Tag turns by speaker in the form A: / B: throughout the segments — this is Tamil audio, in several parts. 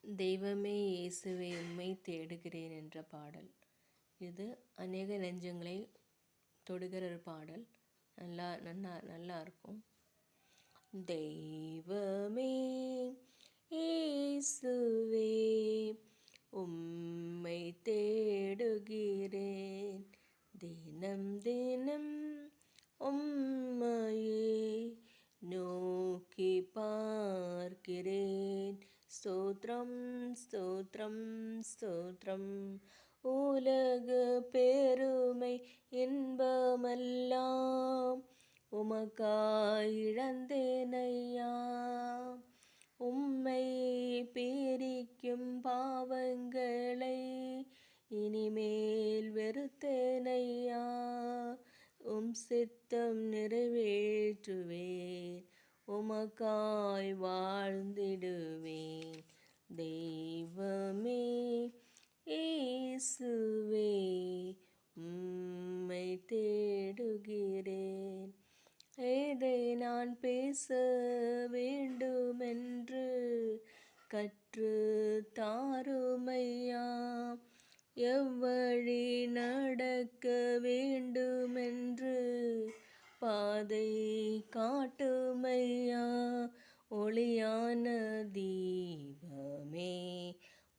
A: தெய்வமே இயேசுவே உம்மை தேடுகிறேன் என்ற பாடல். இது அநேக நெஞ்சங்களை தொடுகிற ஒரு பாடல். நல்லா இருக்கும். தெய்வமே இயேசுவே உம்மை தேடுகிறேன், தினம் தினம் உம்மையே நோக்கி பார்க்கிறேன். ஸ்தோத்திரம் ஸ்தோத்திரம் ஸ்தோத்திரம். உலக பெருமை இன்பமெல்லாம் உமக்காய் இழந்தேனையா. உம்மை பிரிக்கும் பாவங்களை இனிமேல் வெறுத்தேனையா. உம் சித்தம் நிறைவேற்றுவேன், உமக்காய் வாழ்ந்திடுவேன். தெய்வமே இயேசுவே உம்மை தேடுகிறேன். எதை நான் பேச வேண்டுமென்று கற்று தாருமையா. எவ்வழி நடக்க வேண்டுமென்று பாதை காட்டுமையா. ஒளியான தீபமே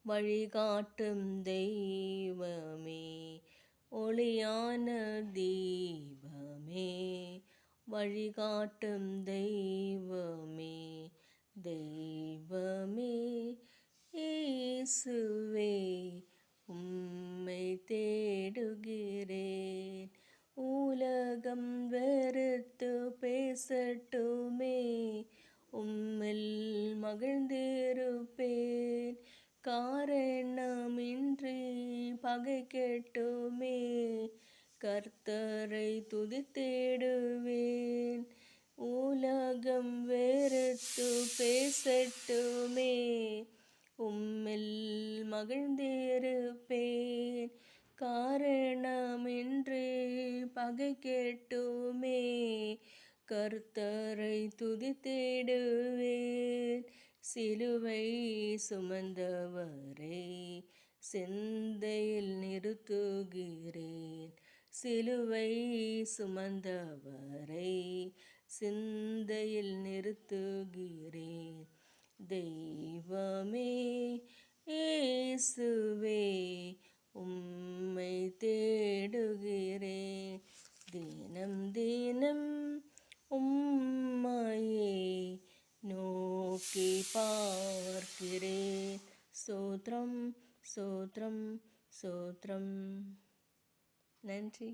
A: வழிகாட்டும் தெய்வமே, ஒளியான தீபமே வழிகாட்டும் தெய்வமே. தெய்வமே இயேசுவே உம்மை தேடுகிறேன். உலகம் வெறுத்து பேசட்டுமே, உம்மில் மகிழ்ந்திருப்பேன். காரணமின்றி பகை கேட்டுமே, கர்த்தரை துதித்திடுவேன். உலகம் வெறுத்து பேசட்டுமே, உம்மில் மகிழ்ந்திருப்பேன். காரணமின்றி பகை கேட்டுமே, கர்த்தரை துதித்திடுவேன். சிலுவை சுமந்தவரை சிந்தையில் நிறுத்துகிறேன். சிலுவை சுமந்தவரை சிந்தையில் நிறுத்துகிறேன். தெய்வமே இயேசுவே உம்மை தேடுகிறேன். தினம் தினம் உம்மையே நோக்கி பார்க்கிறேன். ஸ்தோத்திரம் ஸ்தோத்திரம் ஸ்தோத்திரம். நன்றி.